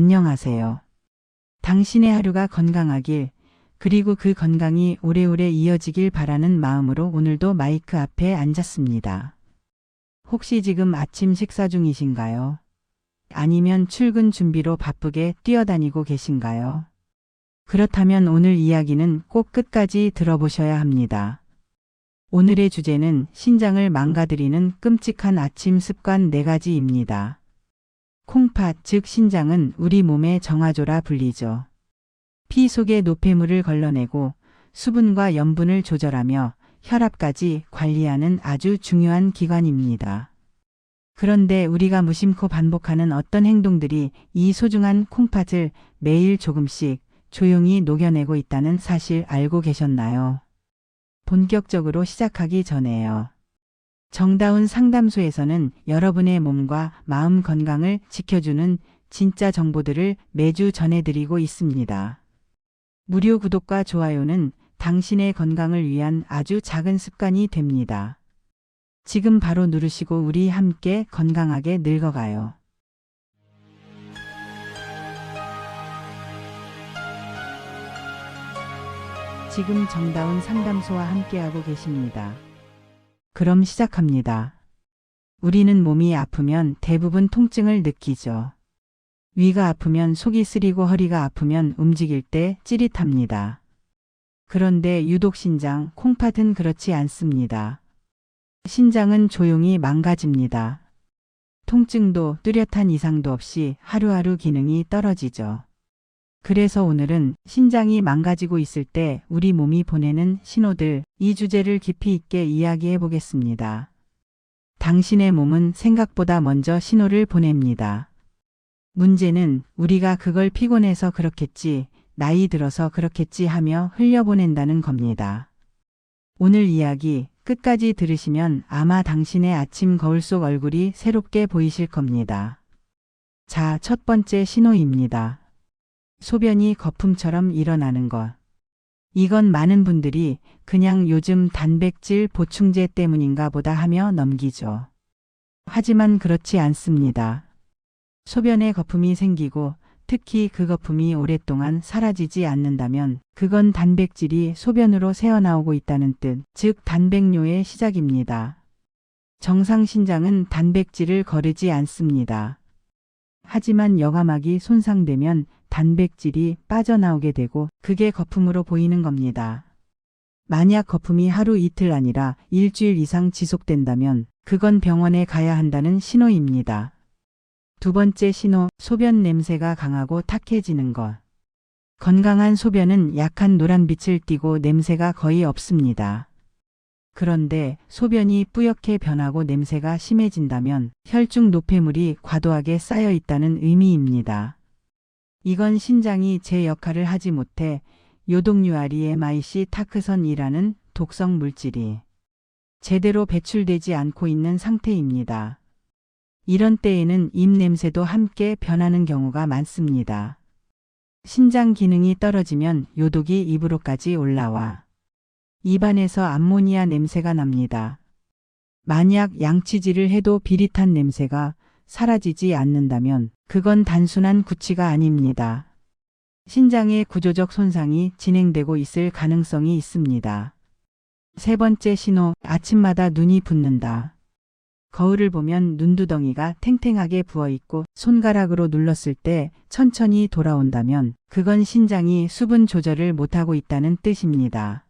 안녕하세요. 당신의 하루가 건강하길, 그리고 그 건강이 오래오래 이어지길 바라는 마음으로 오늘도 마이크 앞에 앉았습니다. 혹시 지금 아침 식사 중이신가요? 아니면 출근 준비로 바쁘게 뛰어다니고 계신가요? 그렇다면 오늘 이야기는 꼭 끝까지 들어보셔야 합니다. 오늘의 주제는 신장을 망가뜨리는 끔찍한 아침 습관 4가지입니다. 콩팥, 즉 신장은 우리 몸의 정화조라 불리죠. 피 속의 노폐물을 걸러내고 수분과 염분을 조절하며 혈압까지 관리하는 아주 중요한 기관입니다. 그런데 우리가 무심코 반복하는 어떤 행동들이 이 소중한 콩팥을 매일 조금씩 조용히 녹여내고 있다는 사실 알고 계셨나요? 본격적으로 시작하기 전에요. 정다운 상담소에서는 여러분의 몸과 마음 건강을 지켜주는 진짜 정보들을 매주 전해드리고 있습니다. 무료 구독과 좋아요는 당신의 건강을 위한 아주 작은 습관이 됩니다. 지금 바로 누르시고 우리 함께 건강하게 늙어가요. 지금 정다운 상담소와 함께하고 계십니다. 그럼 시작합니다. 우리는 몸이 아프면 대부분 통증을 느끼죠. 위가 아프면 속이 쓰리고 허리가 아프면 움직일 때 찌릿합니다. 그런데 유독 신장, 콩팥은 그렇지 않습니다. 신장은 조용히 망가집니다. 통증도 뚜렷한 이상도 없이 하루하루 기능이 떨어지죠. 그래서 오늘은 신장이 망가지고 있을 때 우리 몸이 보내는 신호들, 이 주제를 깊이 있게 이야기해 보겠습니다. 당신의 몸은 생각보다 먼저 신호를 보냅니다. 문제는 우리가 그걸 피곤해서 그렇겠지, 나이 들어서 그렇겠지 하며 흘려보낸다는 겁니다. 오늘 이야기 끝까지 들으시면 아마 당신의 아침 거울 속 얼굴이 새롭게 보이실 겁니다. 자, 첫 번째 신호입니다. 소변이 거품처럼 일어나는 것. 이건 많은 분들이 그냥 요즘 단백질 보충제 때문인가 보다 하며 넘기죠. 하지만 그렇지 않습니다. 소변에 거품이 생기고 특히 그 거품이 오랫동안 사라지지 않는다면 그건 단백질이 소변으로 새어나오고 있다는 뜻, 즉 단백뇨의 시작입니다. 정상 신장은 단백질을 거르지 않습니다. 하지만 여과막이 손상되면 단백질이 빠져나오게 되고 그게 거품으로 보이는 겁니다. 만약 거품이 하루 이틀 아니라 일주일 이상 지속된다면 그건 병원에 가야 한다는 신호입니다. 두 번째 신호, 소변 냄새가 강하고 탁해지는 것. 건강한 소변은 약한 노란빛을 띠고 냄새가 거의 없습니다. 그런데 소변이 뿌옇게 변하고 냄새가 심해진다면 혈중 노폐물이 과도하게 쌓여 있다는 의미입니다. 이건 신장이 제 역할을 하지 못해 요독유아리 MIC 타크선이라는 독성 물질이 제대로 배출되지 않고 있는 상태입니다. 이런 때에는 입냄새도 함께 변하는 경우가 많습니다. 신장 기능이 떨어지면 요독이 입으로까지 올라와 입안에서 암모니아 냄새가 납니다. 만약 양치질을 해도 비릿한 냄새가 사라지지 않는다면 그건 단순한 구취가 아닙니다. 신장의 구조적 손상이 진행되고 있을 가능성이 있습니다. 세 번째 신호, 아침마다 눈이 붓는다. 거울을 보면 눈두덩이가 탱탱하게 부어있고 손가락으로 눌렀을 때 천천히 돌아온다면 그건 신장이 수분 조절을 못하고 있다는 뜻입니다.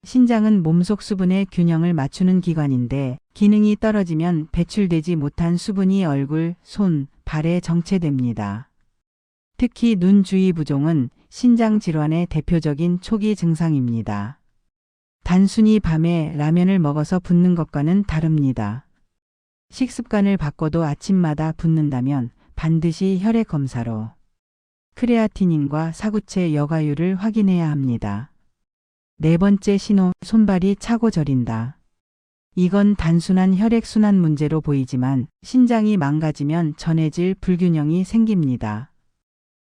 신장은 몸속 수분의 균형을 맞추는 기관인데 기능이 떨어지면 배출되지 못한 수분이 얼굴, 손, 발에 정체됩니다. 특히 눈 주위 부종은 신장 질환의 대표적인 초기 증상입니다. 단순히 밤에 라면을 먹어서 붓는 것과는 다릅니다. 식습관을 바꿔도 아침마다 붓는다면 반드시 혈액 검사로 크레아티닌과 사구체 여과율을 확인해야 합니다. 네 번째 신호, 손발이 차고 저린다. 이건 단순한 혈액순환 문제로 보이지만 신장이 망가지면 전해질 불균형이 생깁니다.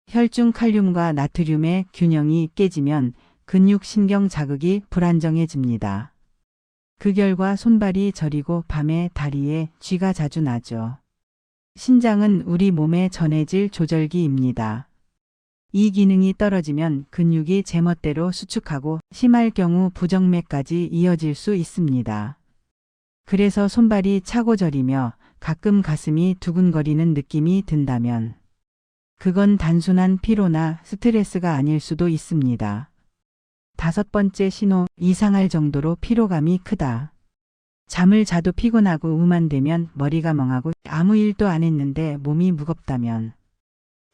혈중 칼륨과 나트륨의 균형이 깨지면 근육신경 자극이 불안정해집니다. 그 결과 손발이 저리고 밤에 다리에 쥐가 자주 나죠. 신장은 우리 몸의 전해질 조절기입니다. 이 기능이 떨어지면 근육이 제멋대로 수축하고 심할 경우 부정맥까지 이어질 수 있습니다. 그래서 손발이 차고 저리며 가끔 가슴이 두근거리는 느낌이 든다면 그건 단순한 피로나 스트레스가 아닐 수도 있습니다. 5번째 신호, 이상할 정도로 피로감이 크다. 잠을 자도 피곤하고 우만되면 머리가 멍하고 아무 일도 안 했는데 몸이 무겁다면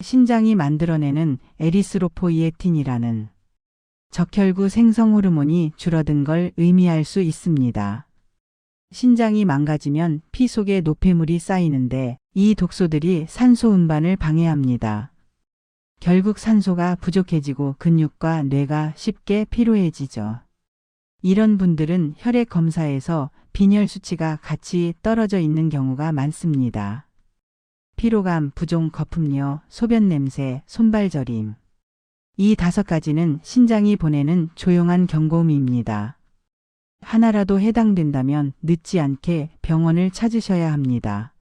신장이 만들어내는 에리스로포이에틴이라는 적혈구 생성 호르몬이 줄어든 걸 의미할 수 있습니다. 신장이 망가지면 피 속에 노폐물이 쌓이는데 이 독소들이 산소 운반을 방해합니다. 결국 산소가 부족해지고 근육과 뇌가 쉽게 피로해지죠. 이런 분들은 혈액 검사에서 빈혈 수치가 같이 떨어져 있는 경우가 많습니다. 피로감, 부종, 거품료, 소변 냄새, 손발 저림. 이 5가지는 신장이 보내는 조용한 경고음입니다. 하나라도 해당된다면 늦지 않게 병원을 찾으셔야 합니다.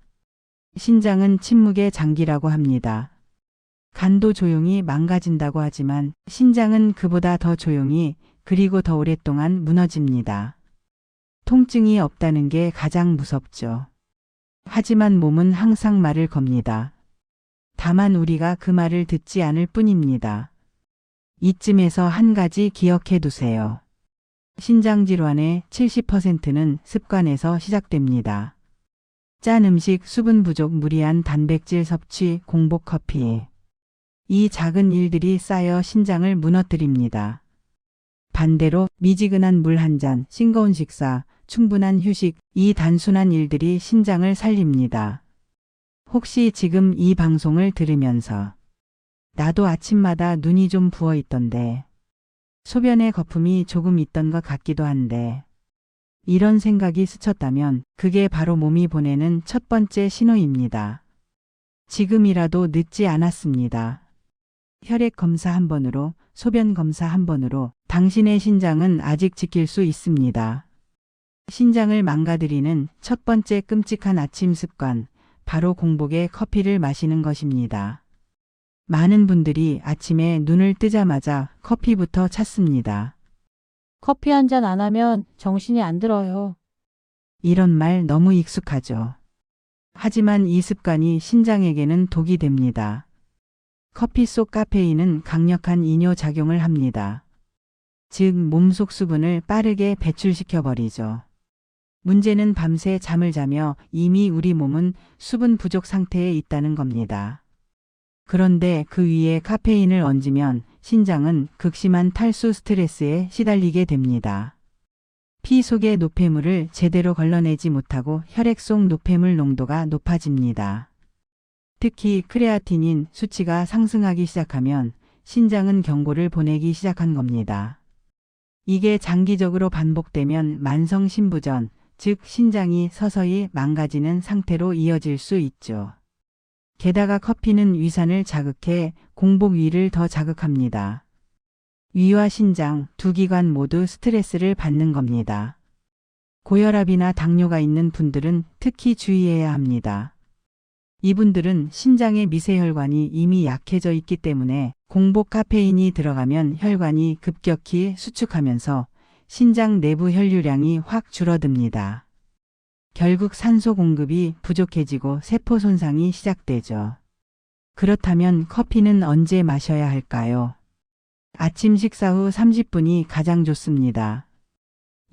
신장은 침묵의 장기라고 합니다. 간도 조용히 망가진다고 하지만 신장은 그보다 더 조용히 그리고 더 오랫동안 무너집니다. 통증이 없다는 게 가장 무섭죠. 하지만 몸은 항상 말을 겁니다. 다만 우리가 그 말을 듣지 않을 뿐입니다. 이쯤에서 한 가지 기억해 두세요. 신장질환의 70%는 습관에서 시작됩니다. 짠 음식, 수분 부족, 무리한 단백질 섭취, 공복 커피. 이 작은 일들이 쌓여 신장을 무너뜨립니다. 반대로 미지근한 물 한 잔, 싱거운 식사, 충분한 휴식, 이 단순한 일들이 신장을 살립니다. 혹시 지금 이 방송을 들으면서 나도 아침마다 눈이 좀 부어 있던데 소변에 거품이 조금 있던 것 같기도 한데 이런 생각이 스쳤다면 그게 바로 몸이 보내는 첫 번째 신호입니다. 지금이라도 늦지 않았습니다. 혈액 검사 한 번으로, 소변 검사 한 번으로 당신의 신장은 아직 지킬 수 있습니다. 신장을 망가뜨리는 첫 번째 끔찍한 아침 습관, 바로 공복에 커피를 마시는 것입니다. 많은 분들이 아침에 눈을 뜨자마자 커피부터 찾습니다. 커피 한 잔 안 하면 정신이 안 들어요. 이런 말 너무 익숙하죠. 하지만 이 습관이 신장에게는 독이 됩니다. 커피 속 카페인은 강력한 이뇨작용을 합니다. 즉 몸속 수분을 빠르게 배출시켜버리죠. 문제는 밤새 잠을 자며 이미 우리 몸은 수분 부족 상태에 있다는 겁니다. 그런데 그 위에 카페인을 얹으면 신장은 극심한 탈수 스트레스에 시달리게 됩니다. 피 속의 노폐물을 제대로 걸러내지 못하고 혈액 속 노폐물 농도가 높아집니다. 특히 크레아티닌 수치가 상승하기 시작하면 신장은 경고를 보내기 시작한 겁니다. 이게 장기적으로 반복되면 만성 신부전, 즉 신장이 서서히 망가지는 상태로 이어질 수 있죠. 게다가 커피는 위산을 자극해 공복 위를 더 자극합니다. 위와 신장 두 기관 모두 스트레스를 받는 겁니다. 고혈압이나 당뇨가 있는 분들은 특히 주의해야 합니다. 이분들은 신장의 미세혈관이 이미 약해져 있기 때문에 공복 카페인이 들어가면 혈관이 급격히 수축하면서 신장 내부 혈류량이 확 줄어듭니다. 결국 산소 공급이 부족해지고 세포 손상이 시작되죠. 그렇다면 커피는 언제 마셔야 할까요? 아침 식사 후 30분이 가장 좋습니다.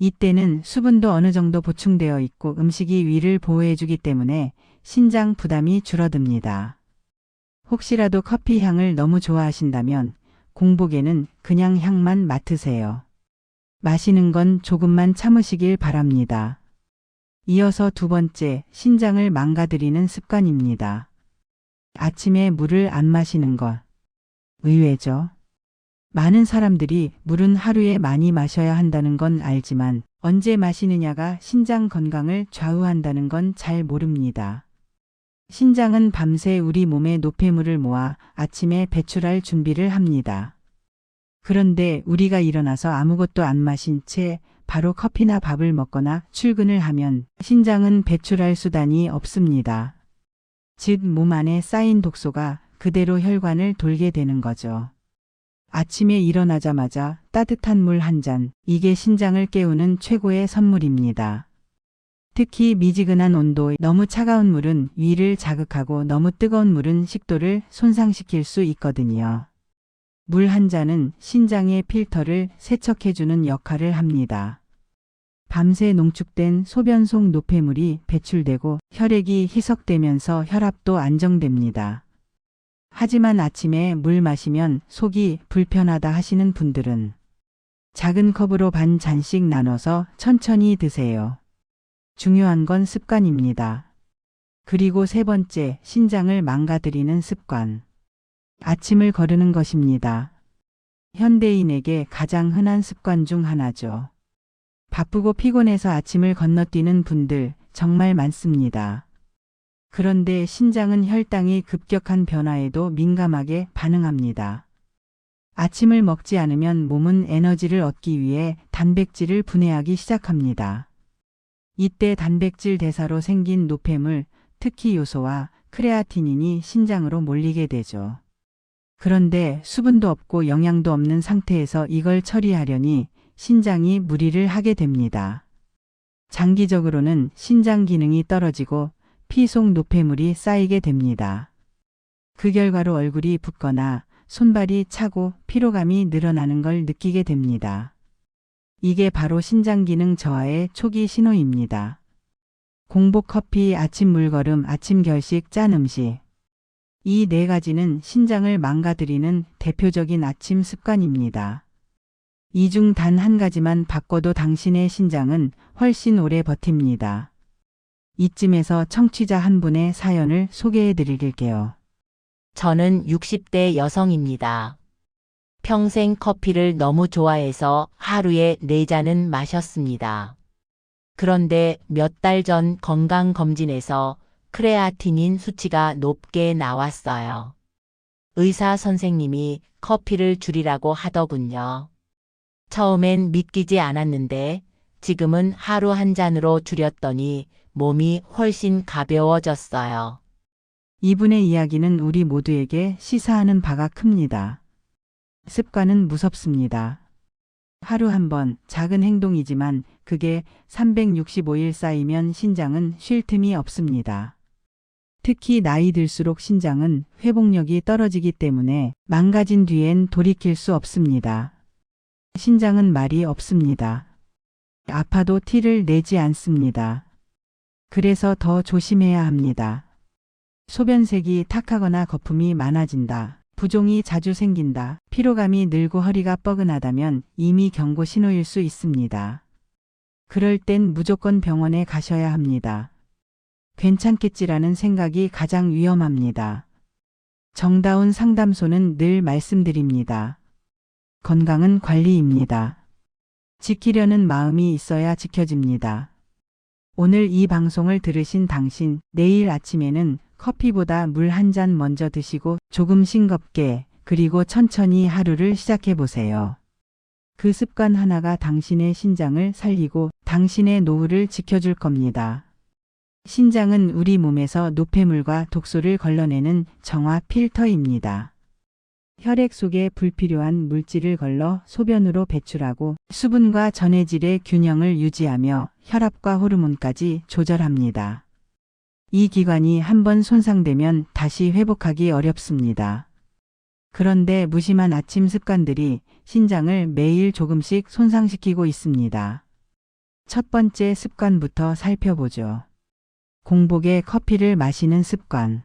이때는 수분도 어느 정도 보충되어 있고 음식이 위를 보호해주기 때문에 신장 부담이 줄어듭니다. 혹시라도 커피 향을 너무 좋아하신다면 공복에는 그냥 향만 맡으세요. 마시는 건 조금만 참으시길 바랍니다. 이어서 2번째, 신장을 망가뜨리는 습관입니다. 아침에 물을 안 마시는 것. 의외죠? 많은 사람들이 물은 하루에 많이 마셔야 한다는 건 알지만 언제 마시느냐가 신장 건강을 좌우한다는 건 잘 모릅니다. 신장은 밤새 우리 몸의 노폐물을 모아 아침에 배출할 준비를 합니다. 그런데 우리가 일어나서 아무것도 안 마신 채 바로 커피나 밥을 먹거나 출근을 하면 신장은 배출할 수단이 없습니다. 즉 몸 안에 쌓인 독소가 그대로 혈관을 돌게 되는 거죠. 아침에 일어나자마자 따뜻한 물 한 잔, 이게 신장을 깨우는 최고의 선물입니다. 특히 미지근한 온도, 너무 차가운 물은 위를 자극하고 너무 뜨거운 물은 식도를 손상시킬 수 있거든요. 물 한 잔은 신장의 필터를 세척해주는 역할을 합니다. 밤새 농축된 소변 속 노폐물이 배출되고 혈액이 희석되면서 혈압도 안정됩니다. 하지만 아침에 물 마시면 속이 불편하다 하시는 분들은 작은 컵으로 반 잔씩 나눠서 천천히 드세요. 중요한 건 습관입니다. 그리고 세 번째, 신장을 망가뜨리는 습관. 아침을 거르는 것입니다. 현대인에게 가장 흔한 습관 중 하나죠. 바쁘고 피곤해서 아침을 건너뛰는 분들 정말 많습니다. 그런데 신장은 혈당이 급격한 변화에도 민감하게 반응합니다. 아침을 먹지 않으면 몸은 에너지를 얻기 위해 단백질을 분해하기 시작합니다. 이때 단백질 대사로 생긴 노폐물, 특히 요소와 크레아티닌이 신장으로 몰리게 되죠. 그런데 수분도 없고 영양도 없는 상태에서 이걸 처리하려니 신장이 무리를 하게 됩니다. 장기적으로는 신장 기능이 떨어지고 피 속 노폐물이 쌓이게 됩니다. 그 결과로 얼굴이 붓거나 손발이 차고 피로감이 늘어나는 걸 느끼게 됩니다. 이게 바로 신장 기능 저하의 초기 신호입니다. 공복 커피, 아침 물걸음, 아침 결식, 짠 음식. 이 네 가지는 신장을 망가뜨리는 대표적인 아침 습관입니다. 이 중 단 한 가지만 바꿔도 당신의 신장은 훨씬 오래 버팁니다. 이쯤에서 청취자 한 분의 사연을 소개해 드릴게요. 저는 60대 여성입니다. 평생 커피를 너무 좋아해서 하루에 4잔은 마셨습니다. 그런데 몇 달 전 건강검진에서 크레아티닌 수치가 높게 나왔어요. 의사 선생님이 커피를 줄이라고 하더군요. 처음엔 믿기지 않았는데 지금은 하루 한 잔으로 줄였더니 몸이 훨씬 가벼워졌어요. 이분의 이야기는 우리 모두에게 시사하는 바가 큽니다. 습관은 무섭습니다. 하루 한 번 작은 행동이지만 그게 365일 쌓이면 신장은 쉴 틈이 없습니다. 특히 나이 들수록 신장은 회복력이 떨어지기 때문에 망가진 뒤엔 돌이킬 수 없습니다. 신장은 말이 없습니다. 아파도 티를 내지 않습니다. 그래서 더 조심해야 합니다. 소변색이 탁하거나 거품이 많아진다. 부종이 자주 생긴다. 피로감이 늘고 허리가 뻐근하다면 이미 경고 신호일 수 있습니다. 그럴 땐 무조건 병원에 가셔야 합니다. 괜찮겠지라는 생각이 가장 위험합니다. 정다운 상담소는 늘 말씀드립니다. 건강은 관리입니다. 지키려는 마음이 있어야 지켜집니다. 오늘 이 방송을 들으신 당신, 내일 아침에는 커피보다 물 한 잔 먼저 드시고 조금 싱겁게 그리고 천천히 하루를 시작해 보세요. 그 습관 하나가 당신의 신장을 살리고 당신의 노후를 지켜줄 겁니다. 신장은 우리 몸에서 노폐물과 독소를 걸러내는 정화 필터입니다. 혈액 속에 불필요한 물질을 걸러 소변으로 배출하고 수분과 전해질의 균형을 유지하며 혈압과 호르몬까지 조절합니다. 이 기관이 한번 손상되면 다시 회복하기 어렵습니다. 그런데 무심한 아침 습관들이 신장을 매일 조금씩 손상시키고 있습니다. 첫 번째 습관부터 살펴보죠. 공복에 커피를 마시는 습관.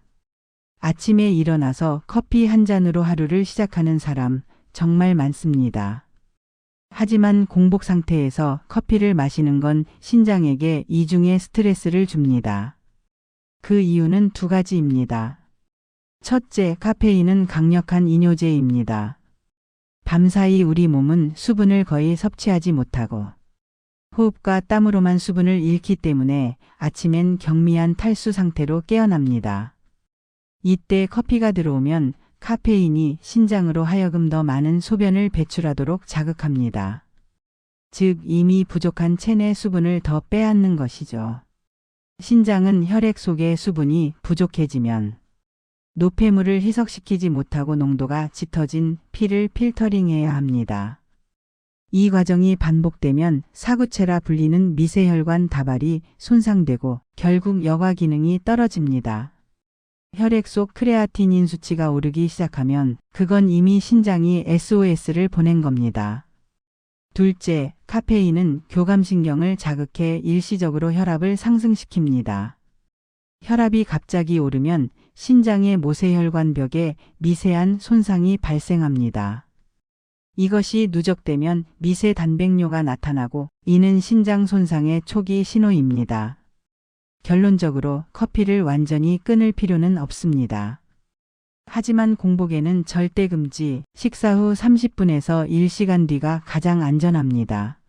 아침에 일어나서 커피 한 잔으로 하루를 시작하는 사람 정말 많습니다. 하지만 공복 상태에서 커피를 마시는 건 신장에게 이중의 스트레스를 줍니다. 그 이유는 두 가지입니다. 첫째, 카페인은 강력한 이뇨제입니다. 밤사이 우리 몸은 수분을 거의 섭취하지 못하고 호흡과 땀으로만 수분을 잃기 때문에 아침엔 경미한 탈수 상태로 깨어납니다. 이때 커피가 들어오면 카페인이 신장으로 하여금 더 많은 소변을 배출하도록 자극합니다. 즉 이미 부족한 체내 수분을 더 빼앗는 것이죠. 신장은 혈액 속의 수분이 부족해지면 노폐물을 희석시키지 못하고 농도가 짙어진 피를 필터링해야 합니다. 이 과정이 반복되면 사구체라 불리는 미세혈관 다발이 손상되고 결국 여과 기능이 떨어집니다. 혈액 속 크레아티닌 수치가 오르기 시작하면 그건 이미 신장이 SOS를 보낸 겁니다. 둘째, 카페인은 교감신경을 자극해 일시적으로 혈압을 상승시킵니다. 혈압이 갑자기 오르면 신장의 모세혈관벽에 미세한 손상이 발생합니다. 이것이 누적되면 미세 단백뇨가 나타나고 이는 신장 손상의 초기 신호입니다. 결론적으로 커피를 완전히 끊을 필요는 없습니다. 하지만 공복에는 절대 금지, 식사 후 30분에서 1시간 뒤가 가장 안전합니다.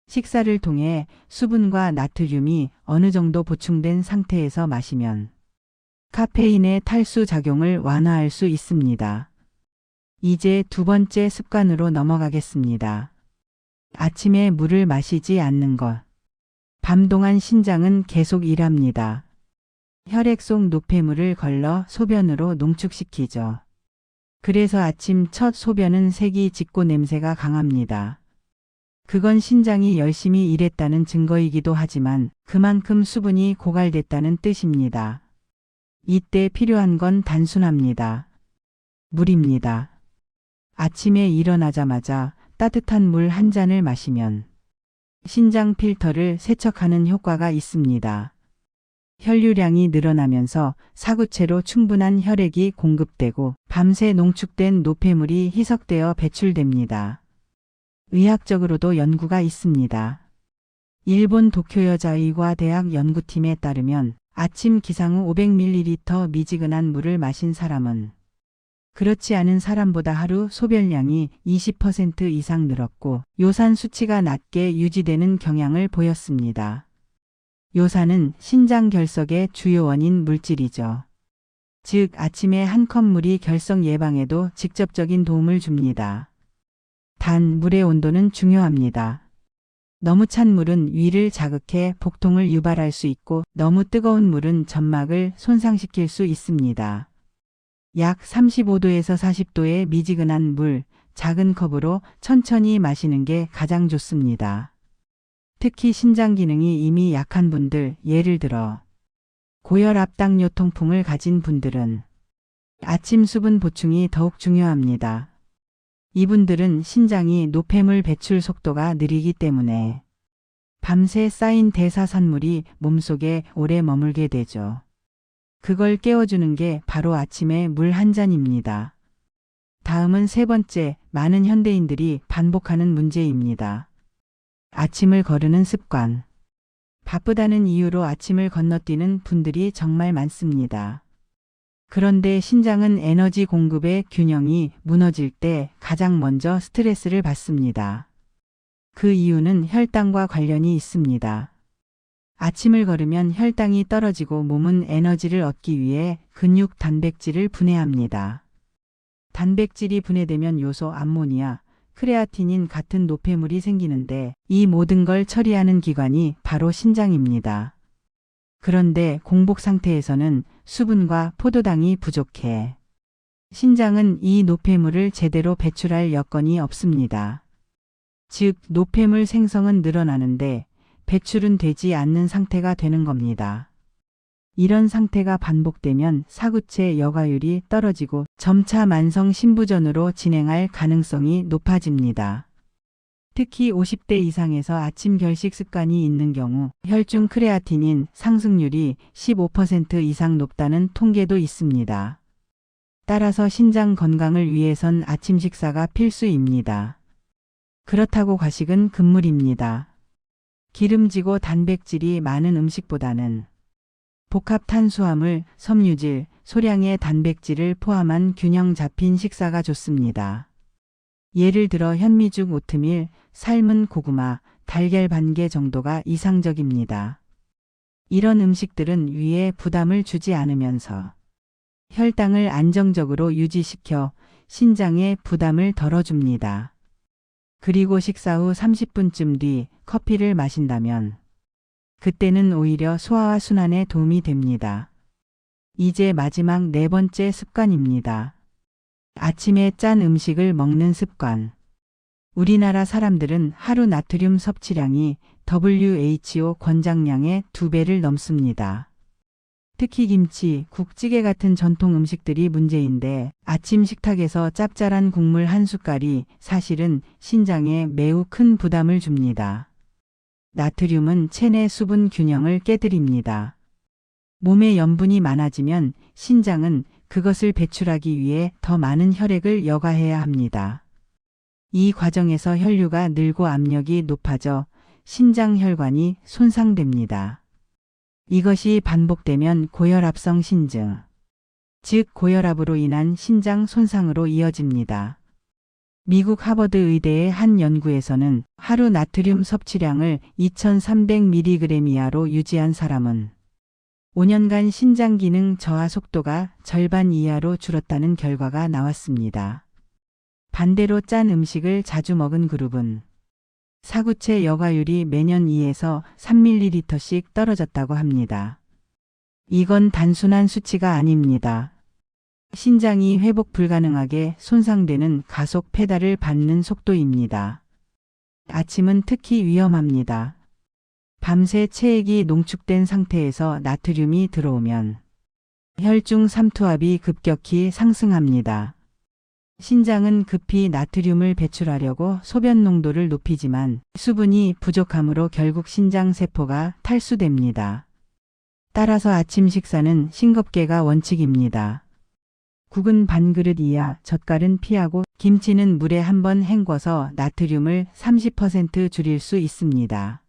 식사를 통해 수분과 나트륨이 어느 정도 보충된 상태에서 마시면 카페인의 탈수 작용을 완화할 수 있습니다. 이제 두 번째 습관으로 넘어가겠습니다. 아침에 물을 마시지 않는 것. 밤 동안 신장은 계속 일합니다. 혈액 속 노폐물을 걸러 소변으로 농축시키죠. 그래서 아침 첫 소변은 색이 짙고 냄새가 강합니다. 그건 신장이 열심히 일했다는 증거이기도 하지만 그만큼 수분이 고갈됐다는 뜻입니다. 이때 필요한 건 단순합니다. 물입니다. 아침에 일어나자마자 따뜻한 물 한 잔을 마시면 신장 필터를 세척하는 효과가 있습니다. 혈류량이 늘어나면서 사구체로 충분한 혈액이 공급되고 밤새 농축된 노폐물이 희석되어 배출됩니다. 의학적으로도 연구가 있습니다. 일본 도쿄 여자의과대학 연구팀에 따르면 아침 기상 후 500ml 미지근한 물을 마신 사람은 그렇지 않은 사람보다 하루 소변량이 20% 이상 늘었고 요산 수치가 낮게 유지되는 경향을 보였습니다. 요산은 신장 결석의 주요 원인 물질이죠. 즉 아침에 한 컵 물이 결석 예방에도 직접적인 도움을 줍니다. 단 물의 온도는 중요합니다. 너무 찬 물은 위를 자극해 복통을 유발할 수 있고 너무 뜨거운 물은 점막을 손상시킬 수 있습니다. 약 35도에서 40도의 미지근한 물, 작은 컵으로 천천히 마시는 게 가장 좋습니다. 특히 신장 기능이 이미 약한 분들, 예를 들어 고혈압 당뇨 통풍을 가진 분들은 아침 수분 보충이 더욱 중요합니다. 이분들은 신장이 노폐물 배출 속도가 느리기 때문에 밤새 쌓인 대사산물이 몸속에 오래 머물게 되죠. 그걸 깨워주는 게 바로 아침에 물 한 잔입니다. 다음은 세 번째, 많은 현대인들이 반복하는 문제입니다. 아침을 거르는 습관. 바쁘다는 이유로 아침을 건너뛰는 분들이 정말 많습니다. 그런데 신장은 에너지 공급의 균형이 무너질 때 가장 먼저 스트레스를 받습니다. 그 이유는 혈당과 관련이 있습니다. 아침을 걸으면 혈당이 떨어지고 몸은 에너지를 얻기 위해 근육 단백질을 분해합니다. 단백질이 분해되면 요소 암모니아, 크레아티닌 같은 노폐물이 생기는데 이 모든 걸 처리하는 기관이 바로 신장입니다. 그런데 공복 상태에서는 수분과 포도당이 부족해 신장은 이 노폐물을 제대로 배출할 여건이 없습니다. 즉 노폐물 생성은 늘어나는데 배출은 되지 않는 상태가 되는 겁니다. 이런 상태가 반복되면 사구체 여과율이 떨어지고 점차 만성 신부전으로 진행할 가능성이 높아집니다. 특히 50대 이상에서 아침 결식 습관이 있는 경우 혈중 크레아티닌 상승률이 15% 이상 높다는 통계도 있습니다. 따라서 신장 건강을 위해선 아침 식사가 필수입니다. 그렇다고 과식은 금물입니다. 기름지고 단백질이 많은 음식보다는 복합 탄수화물, 섬유질, 소량의 단백질을 포함한 균형 잡힌 식사가 좋습니다. 예를 들어 현미죽 오트밀, 삶은 고구마, 달걀 반개 정도가 이상적입니다. 이런 음식들은 위에 부담을 주지 않으면서 혈당을 안정적으로 유지시켜 신장에 부담을 덜어줍니다. 그리고 식사 후 30분쯤 뒤 커피를 마신다면 그때는 오히려 소화와 순환에 도움이 됩니다. 이제 마지막 네 번째 습관입니다. 아침에 짠 음식을 먹는 습관. 우리나라 사람들은 하루 나트륨 섭취량이 WHO 권장량의 2배를 넘습니다. 특히 김치, 국찌개 같은 전통 음식들이 문제인데 아침 식탁에서 짭짤한 국물 한 숟갈이 사실은 신장에 매우 큰 부담을 줍니다. 나트륨은 체내 수분 균형을 깨뜨립니다. 몸에 염분이 많아지면 신장은 그것을 배출하기 위해 더 많은 혈액을 여가해야 합니다. 이 과정에서 혈류가 늘고 압력이 높아져 신장 혈관이 손상됩니다. 이것이 반복되면 고혈압성 신증, 즉 고혈압으로 인한 신장 손상으로 이어집니다. 미국 하버드 의대의 한 연구에서는 하루 나트륨 섭취량을 2300mg 이하로 유지한 사람은 5년간 신장 기능 저하 속도가 절반 이하로 줄었다는 결과가 나왔습니다. 반대로 짠 음식을 자주 먹은 그룹은 사구체 여과율이 매년 2에서 3ml씩 떨어졌다고 합니다. 이건 단순한 수치가 아닙니다. 신장이 회복 불가능하게 손상되는 가속 페달을 밟는 속도입니다. 아침은 특히 위험합니다. 밤새 체액이 농축된 상태에서 나트륨이 들어오면 혈중 삼투압이 급격히 상승합니다. 신장은 급히 나트륨을 배출하려고 소변 농도를 높이지만 수분이 부족하므로 결국 신장 세포가 탈수됩니다. 따라서 아침 식사는 싱겁게가 원칙입니다. 국은 반그릇 이하, 젓갈은 피하고 김치는 물에 한번 헹궈서 나트륨을 30% 줄일 수 있습니다.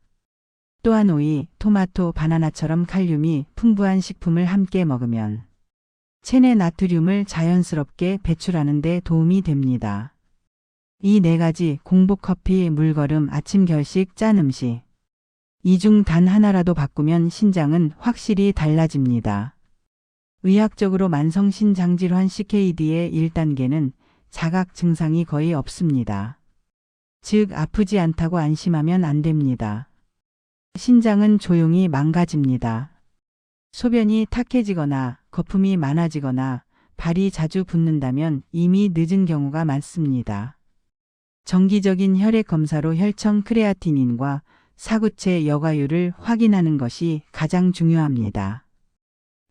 또한 오이, 토마토, 바나나처럼 칼륨이 풍부한 식품을 함께 먹으면 체내 나트륨을 자연스럽게 배출하는 데 도움이 됩니다. 이 네 가지 공복 커피, 물걸음, 아침 결식, 짠 음식. 이 중 단 하나라도 바꾸면 신장은 확실히 달라집니다. 의학적으로 만성신장질환 CKD의 1단계는 자각 증상이 거의 없습니다. 즉 아프지 않다고 안심하면 안 됩니다. 신장은 조용히 망가집니다. 소변이 탁해지거나 거품이 많아지거나 발이 자주 붓는다면 이미 늦은 경우가 많습니다. 정기적인 혈액 검사로 혈청 크레아티닌과 사구체 여과율을 확인하는 것이 가장 중요합니다.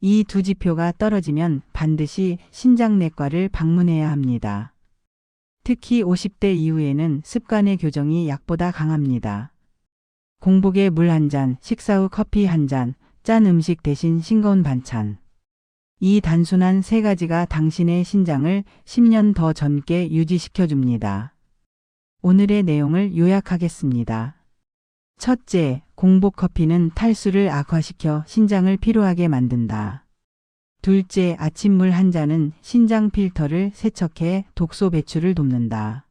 이 두 지표가 떨어지면 반드시 신장내과를 방문해야 합니다. 특히 50대 이후에는 습관의 교정이 약보다 강합니다. 공복에 물 한 잔, 식사 후 커피 한 잔, 짠 음식 대신 싱거운 반찬. 이 단순한 세 가지가 당신의 신장을 10년 더 젊게 유지시켜줍니다. 오늘의 내용을 요약하겠습니다. 첫째, 공복 커피는 탈수를 악화시켜 신장을 피로하게 만든다. 둘째, 아침물 한 잔은 신장 필터를 세척해 독소 배출을 돕는다.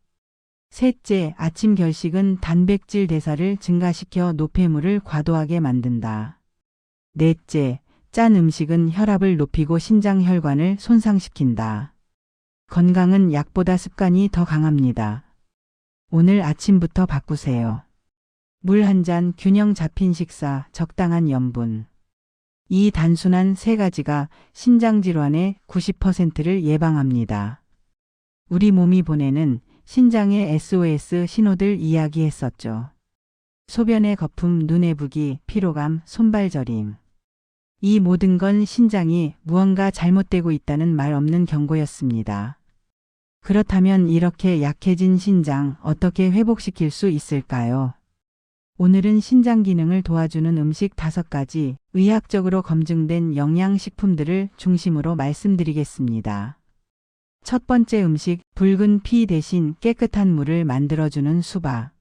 셋째, 아침 결식은 단백질 대사를 증가시켜 노폐물을 과도하게 만든다. 넷째, 짠 음식은 혈압을 높이고 신장 혈관을 손상시킨다. 건강은 약보다 습관이 더 강합니다. 오늘 아침부터 바꾸세요. 물 한 잔, 균형 잡힌 식사, 적당한 염분. 이 단순한 세 가지가 신장 질환의 90%를 예방합니다. 우리 몸이 보내는 신장의 SOS 신호들 이야기했었죠. 소변의 거품, 눈의 부기, 피로감, 손발 저림. 이 모든 건 신장이 무언가 잘못되고 있다는 말 없는 경고였습니다. 그렇다면 이렇게 약해진 신장 어떻게 회복시킬 수 있을까요? 오늘은 신장 기능을 도와주는 음식 5가지 의학적으로 검증된 영양식품들을 중심으로 말씀드리겠습니다. 첫 번째 음식, 붉은 피 대신 깨끗한 물을 만들어주는 수박.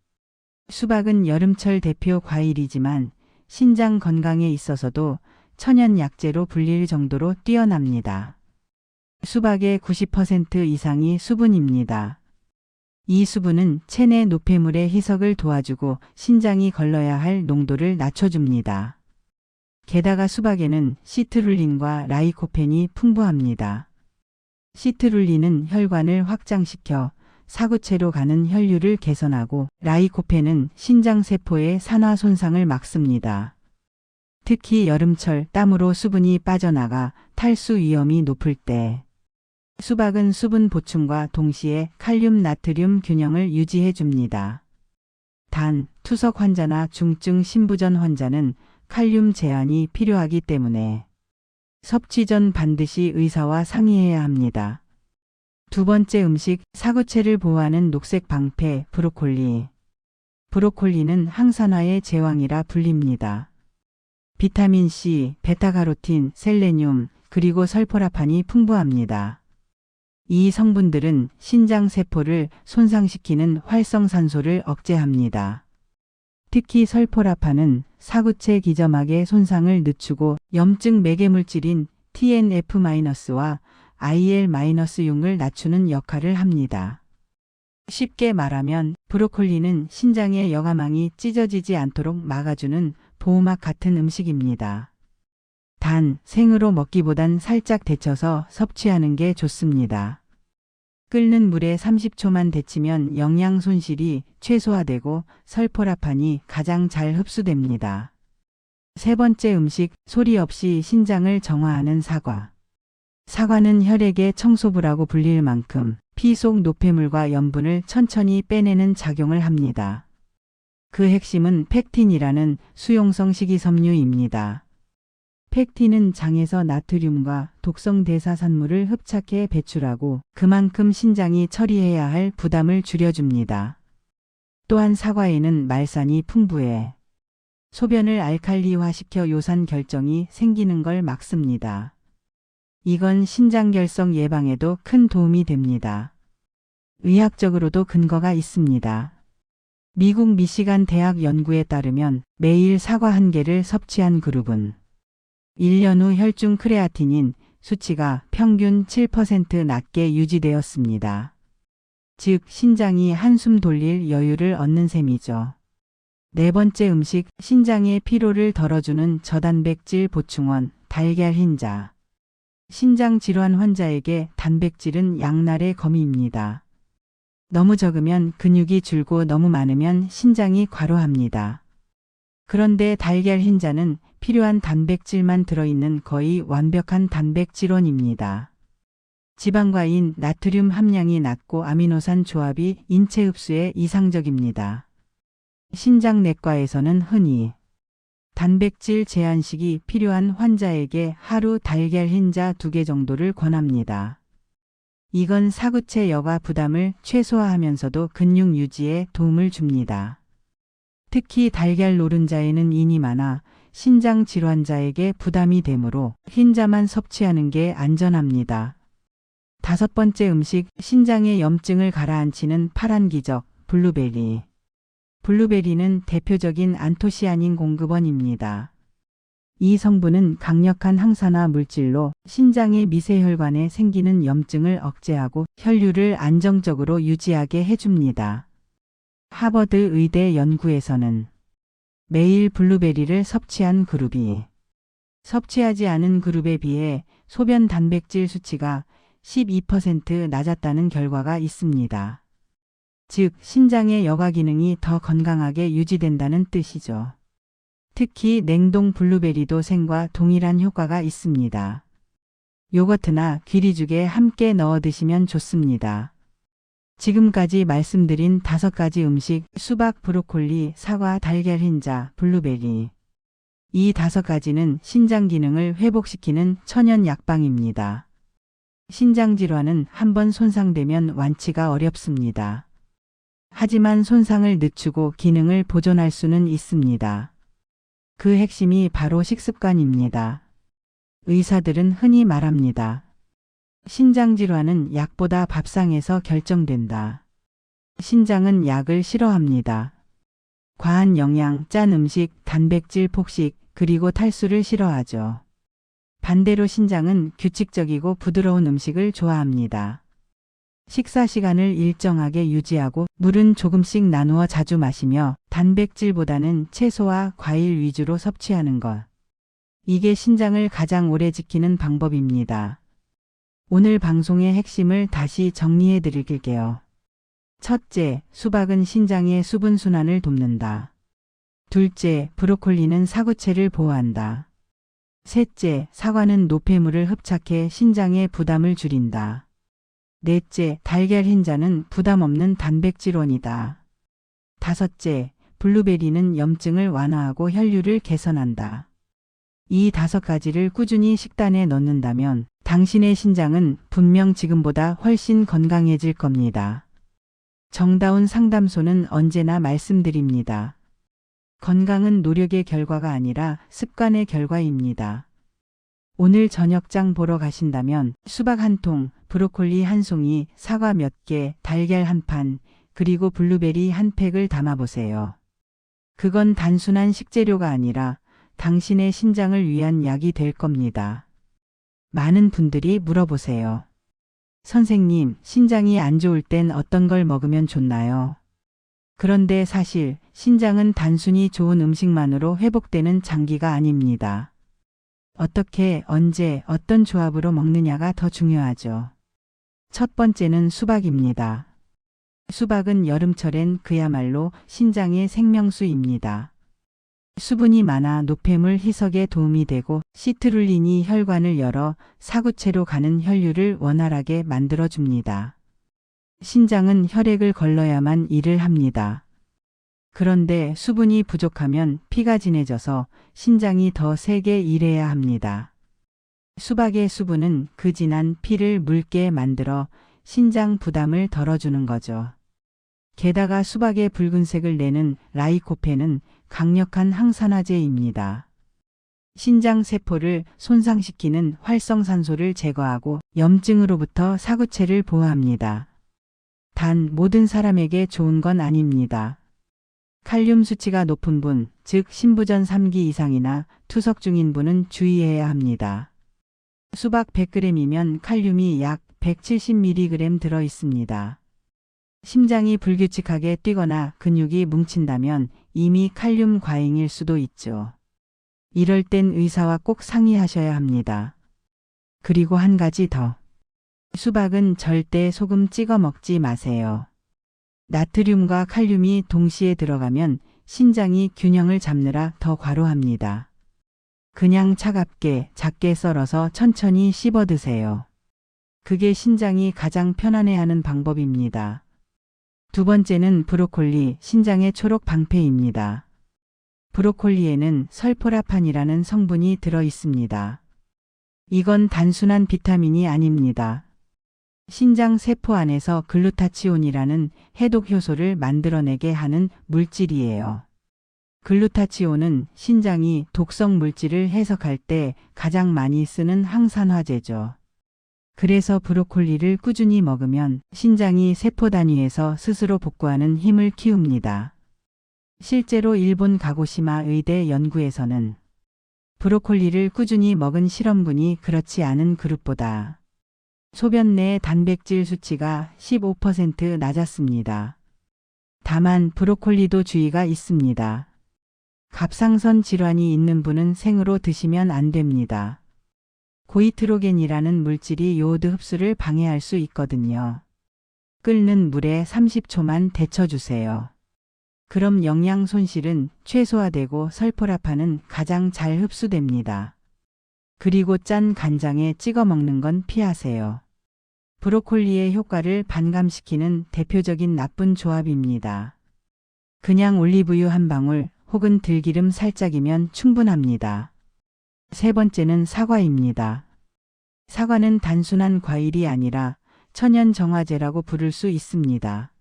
수박은 여름철 대표 과일이지만 신장 건강에 있어서도 천연 약재로 불릴 정도로 뛰어납니다. 수박의 90% 이상이 수분입니다. 이 수분은 체내 노폐물의 희석을 도와주고 신장이 걸러야 할 농도를 낮춰줍니다. 게다가 수박에는 시트룰린과 라이코펜이 풍부합니다. 시트룰린은 혈관을 확장시켜 사구체로 가는 혈류를 개선하고 라이코펜은 신장세포의 산화 손상을 막습니다. 특히 여름철 땀으로 수분이 빠져나가 탈수 위험이 높을 때. 수박은 수분 보충과 동시에 칼륨 나트륨 균형을 유지해 줍니다. 단, 투석 환자나 중증 신부전 환자는 칼륨 제한이 필요하기 때문에 섭취 전 반드시 의사와 상의해야 합니다. 두 번째 음식, 사구체를 보호하는 녹색 방패, 브로콜리. 브로콜리는 항산화의 제왕이라 불립니다. 비타민 C, 베타카로틴, 셀레늄, 그리고 설포라판이 풍부합니다. 이 성분들은 신장 세포를 손상시키는 활성산소를 억제합니다. 특히 설포라판은 사구체 기점막의 손상을 늦추고 염증 매개물질인 TNF-와 IL-6을 낮추는 역할을 합니다. 쉽게 말하면 브로콜리는 신장의 여과망이 찢어지지 않도록 막아주는 보호막 같은 음식입니다. 단, 생으로 먹기보단 살짝 데쳐서 섭취하는 게 좋습니다. 끓는 물에 30초만 데치면 영양 손실이 최소화되고 설포라판이 가장 잘 흡수됩니다. 세 번째 음식, 소리 없이 신장을 정화하는 사과. 사과는 혈액의 청소부라고 불릴 만큼 피 속 노폐물과 염분을 천천히 빼내는 작용을 합니다. 그 핵심은 펙틴이라는 수용성 식이섬유입니다. 펙틴은 장에서 나트륨과 독성 대사산물을 흡착해 배출하고 그만큼 신장이 처리해야 할 부담을 줄여줍니다. 또한 사과에는 말산이 풍부해 소변을 알칼리화시켜 요산 결정이 생기는 걸 막습니다. 이건 신장결석 예방에도 큰 도움이 됩니다. 의학적으로도 근거가 있습니다. 미국 미시간 대학 연구에 따르면 매일 사과 1개를 섭취한 그룹은 1년 후 혈중 크레아틴인 수치가 평균 7% 낮게 유지되었습니다. 즉, 신장이 한숨 돌릴 여유를 얻는 셈이죠. 네 번째 음식, 신장의 피로를 덜어주는 저단백질 보충원, 달걀 흰자. 신장 질환 환자에게 단백질은 양날의 검입니다. 너무 적으면 근육이 줄고 너무 많으면 신장이 과로합니다. 그런데 달걀 흰자는 필요한 단백질만 들어있는 거의 완벽한 단백질원입니다. 지방과인 나트륨 함량이 낮고 아미노산 조합이 인체 흡수에 이상적입니다. 신장내과에서는 흔히 단백질 제한식이 필요한 환자에게 하루 달걀 흰자 2개 정도를 권합니다. 이건 사구체 여과 부담을 최소화하면서도 근육 유지에 도움을 줍니다. 특히 달걀 노른자에는 인이 많아 신장 질환자에게 부담이 되므로 흰자만 섭취하는 게 안전합니다. 다섯 번째 음식, 신장의 염증을 가라앉히는 파란 기적, 블루베리. 블루베리는 대표적인 안토시아닌 공급원입니다. 이 성분은 강력한 항산화 물질로 신장의 미세혈관에 생기는 염증을 억제하고 혈류를 안정적으로 유지하게 해줍니다. 하버드 의대 연구에서는 매일 블루베리를 섭취한 그룹이 섭취하지 않은 그룹에 비해 소변 단백질 수치가 12% 낮았다는 결과가 있습니다. 즉, 신장의 여과 기능이 더 건강하게 유지된다는 뜻이죠. 특히 냉동 블루베리도 생과 동일한 효과가 있습니다. 요거트나 귀리죽에 함께 넣어 드시면 좋습니다. 지금까지 말씀드린 5가지 음식, 수박, 브로콜리, 사과, 달걀 흰자, 블루베리. 이 5가지는 신장 기능을 회복시키는 천연 약방입니다. 신장 질환은 한번 손상되면 완치가 어렵습니다. 하지만 손상을 늦추고 기능을 보존할 수는 있습니다. 그 핵심이 바로 식습관입니다. 의사들은 흔히 말합니다. 신장 질환은 약보다 밥상에서 결정된다. 신장은 약을 싫어합니다. 과한 영양, 짠 음식, 단백질 폭식, 그리고 탈수를 싫어하죠. 반대로 신장은 규칙적이고 부드러운 음식을 좋아합니다. 식사 시간을 일정하게 유지하고 물은 조금씩 나누어 자주 마시며 단백질보다는 채소와 과일 위주로 섭취하는 것. 이게 신장을 가장 오래 지키는 방법입니다. 오늘 방송의 핵심을 다시 정리해 드릴게요. 첫째, 수박은 신장의 수분 순환을 돕는다. 둘째, 브로콜리는 사구체를 보호한다. 셋째, 사과는 노폐물을 흡착해 신장의 부담을 줄인다. 넷째, 달걀 흰자는 부담 없는 단백질원이다. 다섯째, 블루베리는 염증을 완화하고 혈류를 개선한다. 이 5가지를 꾸준히 식단에 넣는다면 당신의 신장은 분명 지금보다 훨씬 건강해질 겁니다. 정다운 상담소는 언제나 말씀드립니다. 건강은 노력의 결과가 아니라 습관의 결과입니다. 오늘 저녁장 보러 가신다면 수박 1통, 브로콜리 1송이, 사과 몇 개, 달걀 1판, 그리고 블루베리 1팩을 담아보세요. 그건 단순한 식재료가 아니라 당신의 신장을 위한 약이 될 겁니다. 많은 분들이 물어보세요. 선생님, 신장이 안 좋을 땐 어떤 걸 먹으면 좋나요? 그런데 사실 신장은 단순히 좋은 음식만으로 회복되는 장기가 아닙니다. 어떻게, 언제, 어떤 조합으로 먹느냐가 더 중요하죠. 첫 번째는 수박입니다. 수박은 여름철엔 그야말로 신장의 생명수입니다. 수분이 많아 노폐물 희석에 도움이 되고 시트룰린이 혈관을 열어 사구체로 가는 혈류를 원활하게 만들어줍니다. 신장은 혈액을 걸러야만 일을 합니다. 그런데 수분이 부족하면 피가 진해져서 신장이 더 세게 일해야 합니다. 수박의 수분은 그 진한 피를 묽게 만들어 신장 부담을 덜어주는 거죠. 게다가 수박의 붉은색을 내는 라이코펜은 강력한 항산화제입니다. 신장 세포를 손상시키는 활성산소를 제거하고 염증으로부터 사구체를 보호합니다. 단 모든 사람에게 좋은 건 아닙니다. 칼륨 수치가 높은 분, 즉 신부전 3기 이상이나 투석 중인 분은 주의해야 합니다. 수박 100g이면 칼륨이 약 170mg 들어 있습니다. 심장이 불규칙하게 뛰거나 근육이 뭉친다면 이미 칼륨 과잉일 수도 있죠. 이럴 땐 의사와 꼭 상의하셔야 합니다. 그리고 한 가지 더. 수박은 절대 소금 찍어 먹지 마세요. 나트륨과 칼륨이 동시에 들어가면 신장이 균형을 잡느라 더 과로합니다. 그냥 차갑게 작게 썰어서 천천히 씹어 드세요. 그게 신장이 가장 편안해하는 방법입니다. 두 번째는 브로콜리, 신장의 초록 방패입니다. 브로콜리에는 설포라판이라는 성분이 들어 있습니다. 이건 단순한 비타민이 아닙니다. 신장 세포 안에서 글루타치온이라는 해독 효소를 만들어내게 하는 물질이에요. 글루타치온은 신장이 독성 물질을 해석할 때 가장 많이 쓰는 항산화제죠. 그래서 브로콜리를 꾸준히 먹으면 신장이 세포 단위에서 스스로 복구하는 힘을 키웁니다. 실제로 일본 가고시마 의대 연구에서는 브로콜리를 꾸준히 먹은 실험군이 그렇지 않은 그룹보다 소변 내 단백질 수치가 15% 낮았습니다. 다만 브로콜리도 주의가 있습니다. 갑상선 질환이 있는 분은 생으로 드시면 안 됩니다. 고이트로겐이라는 물질이 요오드 흡수를 방해할 수 있거든요. 끓는 물에 30초만 데쳐주세요. 그럼 영양 손실은 최소화되고 설포라판은 가장 잘 흡수됩니다. 그리고 짠 간장에 찍어 먹는 건 피하세요. 브로콜리의 효과를 반감시키는 대표적인 나쁜 조합입니다. 그냥 올리브유 한 방울 혹은 들기름 살짝이면 충분합니다. 세 번째는 사과입니다. 사과는 단순한 과일이 아니라 천연 정화제라고 부를 수 있습니다.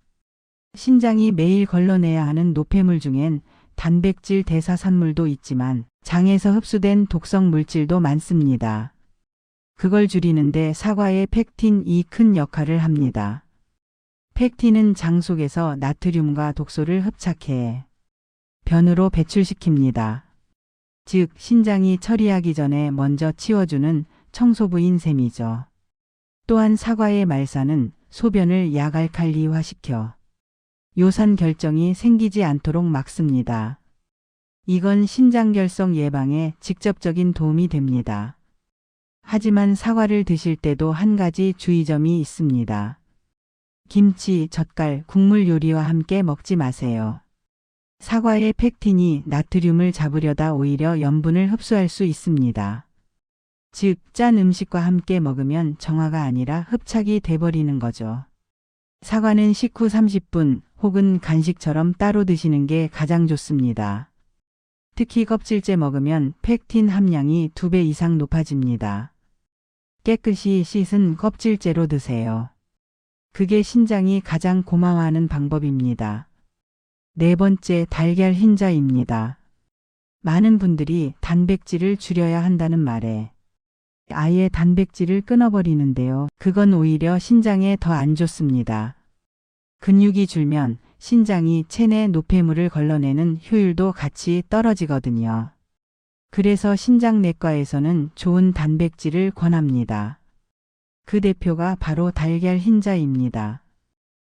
신장이 매일 걸러내야 하는 노폐물 중엔 단백질 대사산물도 있지만 장에서 흡수된 독성 물질도 많습니다. 그걸 줄이는데 사과의 펙틴이 큰 역할을 합니다. 펙틴은 장 속에서 나트륨과 독소를 흡착해 변으로 배출시킵니다. 즉 신장이 처리하기 전에 먼저 치워주는 청소부인 셈이죠. 또한 사과의 말사는 소변을 약알칼리화시켜 요산 결정이 생기지 않도록 막습니다. 이건 신장결석 예방에 직접적인 도움이 됩니다. 하지만 사과를 드실 때도 한 가지 주의점이 있습니다. 김치, 젓갈, 국물 요리와 함께 먹지 마세요. 사과의 펙틴이 나트륨을 잡으려다 오히려 염분을 흡수할 수 있습니다. 즉, 짠 음식과 함께 먹으면 정화가 아니라 흡착이 돼버리는 거죠. 사과는 식후 30분 혹은 간식처럼 따로 드시는 게 가장 좋습니다. 특히 껍질째 먹으면 펙틴 함량이 2배 이상 높아집니다. 깨끗이 씻은 껍질째로 드세요. 그게 신장이 가장 고마워하는 방법입니다. 네 번째, 달걀 흰자입니다. 많은 분들이 단백질을 줄여야 한다는 말에 아예 단백질을 끊어버리는데요. 그건 오히려 신장에 더 안 좋습니다. 근육이 줄면 신장이 체내 노폐물을 걸러내는 효율도 같이 떨어지거든요. 그래서 신장내과에서는 좋은 단백질을 권합니다. 그 대표가 바로 달걀 흰자입니다.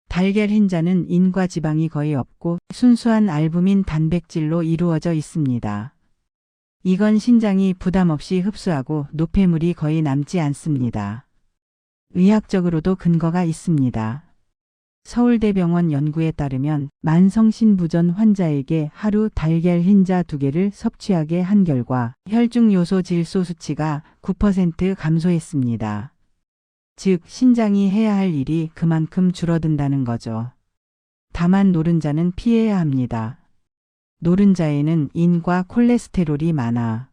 달걀 흰자는 인과 지방이 거의 없고 순수한 알부민 단백질로 이루어져 있습니다. 이건 신장이 부담 없이 흡수하고 노폐물이 거의 남지 않습니다. 의학적으로도 근거가 있습니다. 서울대병원 연구에 따르면 만성신부전 환자에게 하루 달걀 흰자 2개를 섭취하게 한 결과 혈중 요소 질소 수치가 9% 감소했습니다. 즉, 신장이 해야 할 일이 그만큼 줄어든다는 거죠. 다만 노른자는 피해야 합니다. 노른자에는 인과 콜레스테롤이 많아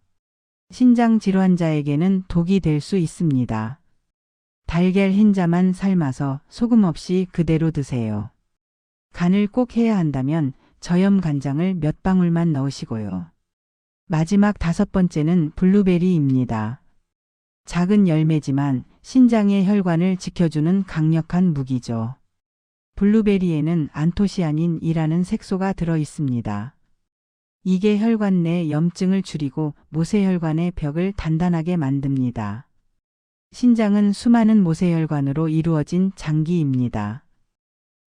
신장 질환자에게는 독이 될 수 있습니다. 달걀 흰자만 삶아서 소금 없이 그대로 드세요. 간을 꼭 해야 한다면 저염 간장을 몇 방울만 넣으시고요. 마지막 5번째는 블루베리입니다. 작은 열매지만 신장의 혈관을 지켜주는 강력한 무기죠. 블루베리에는 안토시아닌이라는 색소가 들어 있습니다. 이게 혈관 내 염증을 줄이고 모세혈관의 벽을 단단하게 만듭니다. 신장은 수많은 모세혈관으로 이루어진 장기입니다.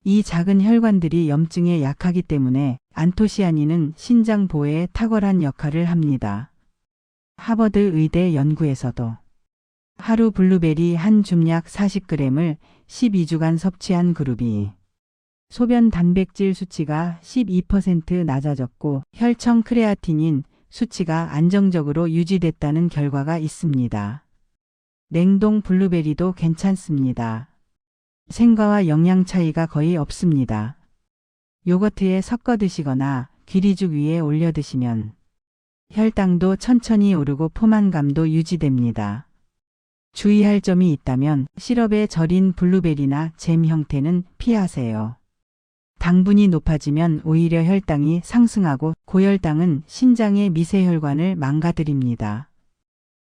이 작은 혈관들이 염증에 약하기 때문에 안토시아닌은 신장 보호에 탁월한 역할을 합니다. 하버드 의대 연구에서도 하루 블루베리 한 줌약 40g을 12주간 섭취한 그룹이 소변 단백질 수치가 12% 낮아졌고 혈청 크레아티닌 수치가 안정적으로 유지됐다는 결과가 있습니다. 냉동 블루베리도 괜찮습니다. 생과와 영양 차이가 거의 없습니다. 요거트에 섞어 드시거나 귀리죽 위에 올려 드시면 혈당도 천천히 오르고 포만감도 유지됩니다. 주의할 점이 있다면 시럽에 절인 블루베리나 잼 형태는 피하세요. 당분이 높아지면 오히려 혈당이 상승하고 고혈당은 신장의 미세혈관을 망가뜨립니다.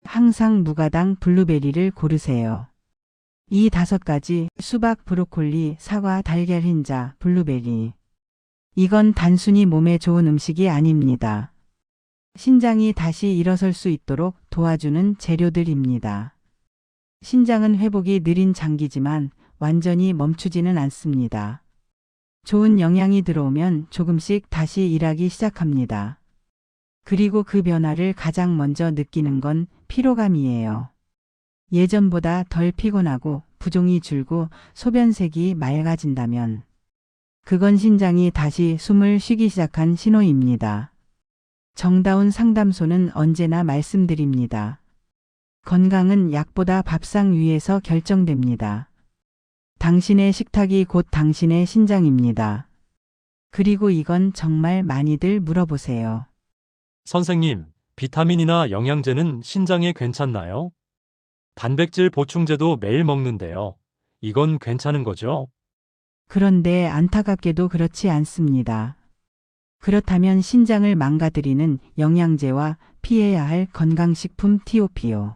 항상 무가당 블루베리를 고르세요. 이 5가지 수박, 브로콜리, 사과, 달걀 흰자, 블루베리. 이건 단순히 몸에 좋은 음식이 아닙니다. 신장이 다시 일어설 수 있도록 도와주는 재료들입니다. 신장은 회복이 느린 장기지만 완전히 멈추지는 않습니다. 좋은 영양이 들어오면 조금씩 다시 일하기 시작합니다. 그리고 그 변화를 가장 먼저 느끼는 건 피로감이에요. 예전보다 덜 피곤하고 부종이 줄고 소변색이 맑아진다면 그건 신장이 다시 숨을 쉬기 시작한 신호입니다. 정다운 상담소는 언제나 말씀드립니다. 건강은 약보다 밥상 위에서 결정됩니다. 당신의 식탁이 곧 당신의 신장입니다. 그리고 이건 정말 많이들 물어보세요. 선생님, 비타민이나 영양제는 신장에 괜찮나요? 단백질 보충제도 매일 먹는데요. 이건 괜찮은 거죠? 그런데 안타깝게도 그렇지 않습니다. 그렇다면 신장을 망가뜨리는 영양제와 피해야 할 건강식품 TOPO.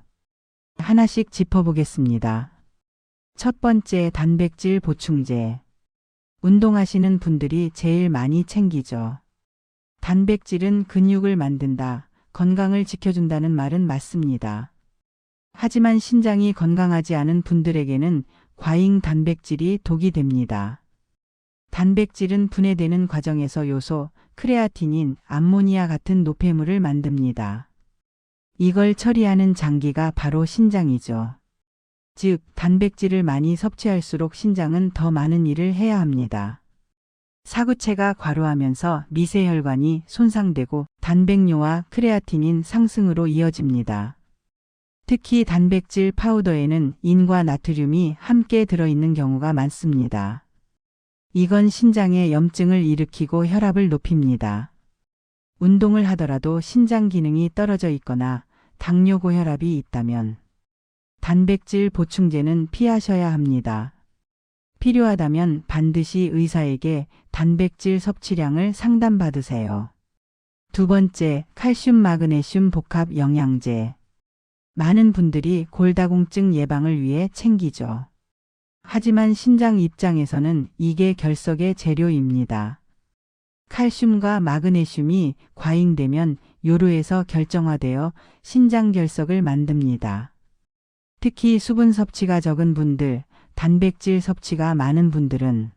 하나씩 짚어보겠습니다. 첫 번째, 단백질 보충제. 운동하시는 분들이 제일 많이 챙기죠. 단백질은 근육을 만든다, 건강을 지켜준다는 말은 맞습니다. 하지만 신장이 건강하지 않은 분들에게는 과잉 단백질이 독이 됩니다. 단백질은 분해되는 과정에서 요소, 크레아틴인, 암모니아 같은 노폐물을 만듭니다. 이걸 처리하는 장기가 바로 신장이죠. 즉, 단백질을 많이 섭취할수록 신장은 더 많은 일을 해야 합니다. 사구체가 과로하면서 미세혈관이 손상되고 단백뇨와 크레아티닌 상승으로 이어집니다. 특히 단백질 파우더에는 인과 나트륨이 함께 들어있는 경우가 많습니다. 이건 신장의 염증을 일으키고 혈압을 높입니다. 운동을 하더라도 신장 기능이 떨어져 있거나 당뇨 고혈압이 있다면 단백질 보충제는 피하셔야 합니다. 필요하다면 반드시 의사에게 단백질 섭취량을 상담받으세요. 두 번째, 칼슘 마그네슘 복합 영양제. 많은 분들이 골다공증 예방을 위해 챙기죠. 하지만 신장 입장에서는 이게 결석의 재료입니다. 칼슘과 마그네슘이 과잉되면 요로에서 결정화되어 신장 결석을 만듭니다. 특히 수분 섭취가 적은 분들, 단백질 섭취가 많은 분들은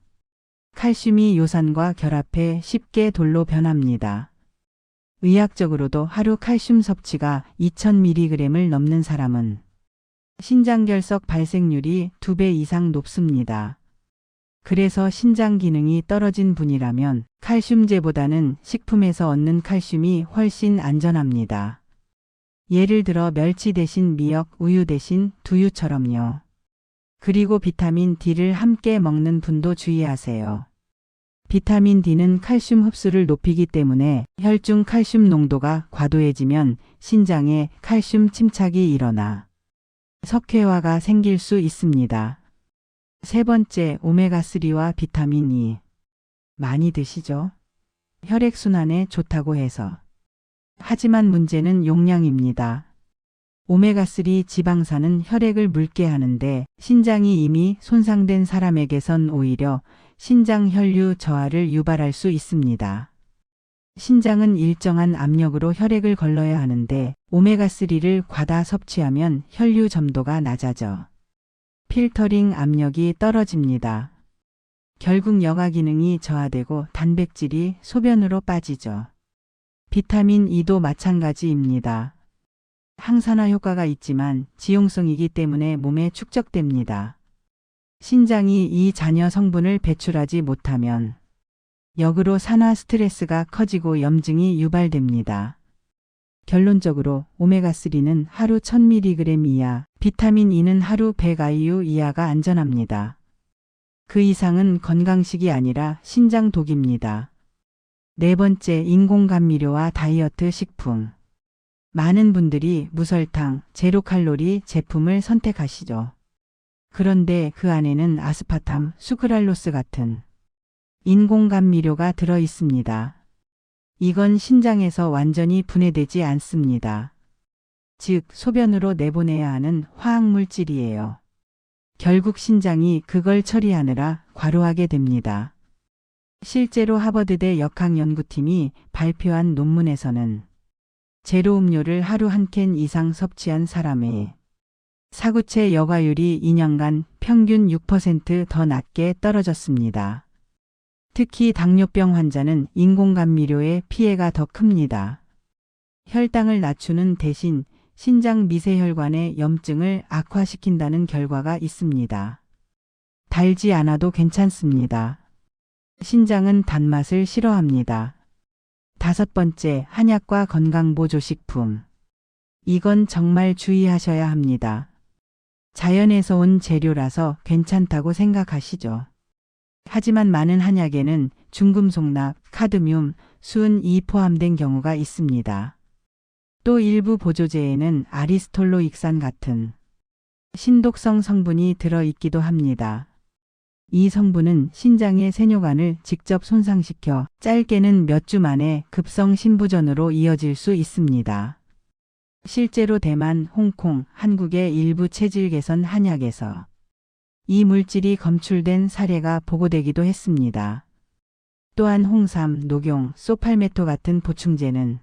칼슘이 요산과 결합해 쉽게 돌로 변합니다. 의학적으로도 하루 칼슘 섭취가 2000mg을 넘는 사람은 신장결석 발생률이 2배 이상 높습니다. 그래서 신장 기능이 떨어진 분이라면 칼슘제보다는 식품에서 얻는 칼슘이 훨씬 안전합니다. 예를 들어 멸치 대신 미역, 우유 대신 두유처럼요. 그리고 비타민 D를 함께 먹는 분도 주의하세요. 비타민 D는 칼슘 흡수를 높이기 때문에 혈중 칼슘 농도가 과도해지면 신장에 칼슘 침착이 일어나 석회화가 생길 수 있습니다. 세 번째, 오메가3와 비타민 E. 많이 드시죠? 혈액순환에 좋다고 해서. 하지만 문제는 용량입니다. 오메가3 지방산은 혈액을 묽게 하는데 신장이 이미 손상된 사람에게선 오히려 신장 혈류 저하를 유발할 수 있습니다. 신장은 일정한 압력으로 혈액을 걸러야 하는데 오메가3를 과다 섭취하면 혈류 점도가 낮아져 필터링 압력이 떨어집니다. 결국 여가 기능이 저하되고 단백질이 소변으로 빠지죠. 비타민 E도 마찬가지입니다. 항산화 효과가 있지만 지용성이기 때문에 몸에 축적됩니다. 신장이 이 잔여 성분을 배출하지 못하면 역으로 산화 스트레스가 커지고 염증이 유발됩니다. 결론적으로 오메가3는 하루 1000mg 이하, 비타민 E는 하루 100IU 이하가 안전합니다. 그 이상은 건강식이 아니라 신장 독입니다. 네 번째, 인공감미료와 다이어트 식품. 많은 분들이 무설탕, 제로칼로리 제품을 선택하시죠. 그런데 그 안에는 아스파탐, 수크랄로스 같은 인공감미료가 들어 있습니다. 이건 신장에서 완전히 분해되지 않습니다. 즉, 소변으로 내보내야 하는 화학물질이에요. 결국 신장이 그걸 처리하느라 과로하게 됩니다. 실제로 하버드대 역학연구팀이 발표한 논문에서는 제로 음료를 하루 한 캔 이상 섭취한 사람의 사구체 여과율이 2년간 평균 6% 더 낮게 떨어졌습니다. 특히 당뇨병 환자는 인공감미료의 피해가 더 큽니다. 혈당을 낮추는 대신 신장 미세혈관의 염증을 악화시킨다는 결과가 있습니다. 달지 않아도 괜찮습니다. 신장은 단맛을 싫어합니다. 다섯 번째, 한약과 건강보조식품. 이건 정말 주의하셔야 합니다. 자연에서 온 재료라서 괜찮다고 생각하시죠. 하지만 많은 한약에는 중금속납, 카드뮴, 수은이 포함된 경우가 있습니다. 또 일부 보조제에는 아리스톨로익산 같은 신독성 성분이 들어있기도 합니다. 이 성분은 신장의 세뇨관을 직접 손상시켜 짧게는 몇 주 만에 급성 신부전으로 이어질 수 있습니다. 실제로 대만, 홍콩, 한국의 일부 체질 개선 한약에서 이 물질이 검출된 사례가 보고되기도 했습니다. 또한 홍삼, 녹용, 소팔메토 같은 보충제는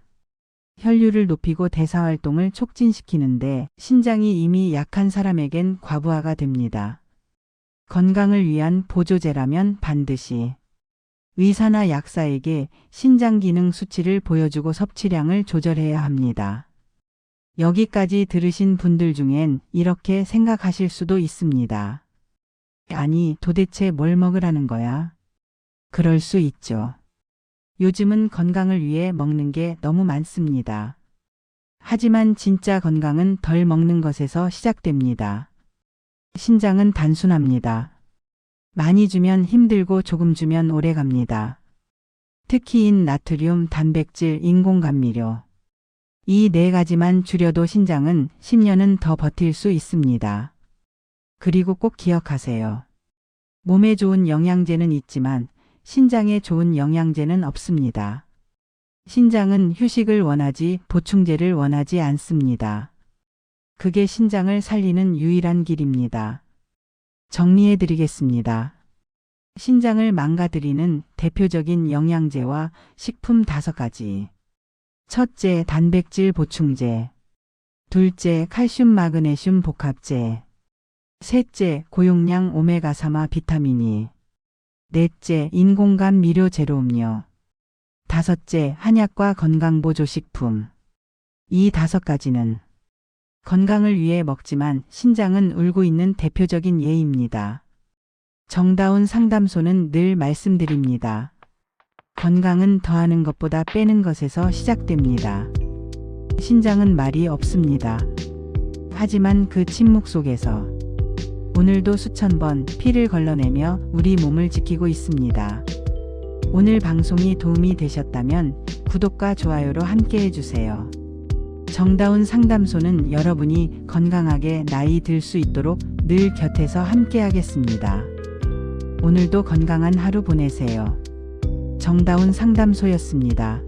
혈류를 높이고 대사활동을 촉진시키는데 신장이 이미 약한 사람에겐 과부하가 됩니다. 건강을 위한 보조제라면 반드시 의사나 약사에게 신장 기능 수치를 보여주고 섭취량을 조절해야 합니다. 여기까지 들으신 분들 중엔 이렇게 생각하실 수도 있습니다. 아니, 도대체 뭘 먹으라는 거야? 그럴 수 있죠. 요즘은 건강을 위해 먹는 게 너무 많습니다. 하지만 진짜 건강은 덜 먹는 것에서 시작됩니다. 신장은 단순합니다. 많이 주면 힘들고 조금 주면 오래 갑니다. 특히 인, 나트륨, 단백질, 인공감미료. 이 네 가지만 줄여도 신장은 10년은 더 버틸 수 있습니다. 그리고 꼭 기억하세요. 몸에 좋은 영양제는 있지만 신장에 좋은 영양제는 없습니다. 신장은 휴식을 원하지 보충제를 원하지 않습니다. 그게 신장을 살리는 유일한 길입니다. 정리해 드리겠습니다. 신장을 망가뜨리는 대표적인 영양제와 식품 5가지. 첫째, 단백질 보충제. 둘째, 칼슘 마그네슘 복합제. 셋째, 고용량 오메가3와 비타민이. 넷째, 인공감미료 제로음료. 다섯째, 한약과 건강보조식품. 이 5가지는 건강을 위해 먹지만 신장은 울고 있는 대표적인 예입니다. 정다운 상담소는 늘 말씀드립니다. 건강은 더하는 것보다 빼는 것에서 시작됩니다. 신장은 말이 없습니다. 하지만 그 침묵 속에서 오늘도 수천 번 피를 걸러내며 우리 몸을 지키고 있습니다. 오늘 방송이 도움이 되셨다면 구독과 좋아요로 함께 해주세요. 정다운 상담소는 여러분이 건강하게 나이 들 수 있도록 늘 곁에서 함께 하겠습니다. 오늘도 건강한 하루 보내세요. 정다운 상담소였습니다.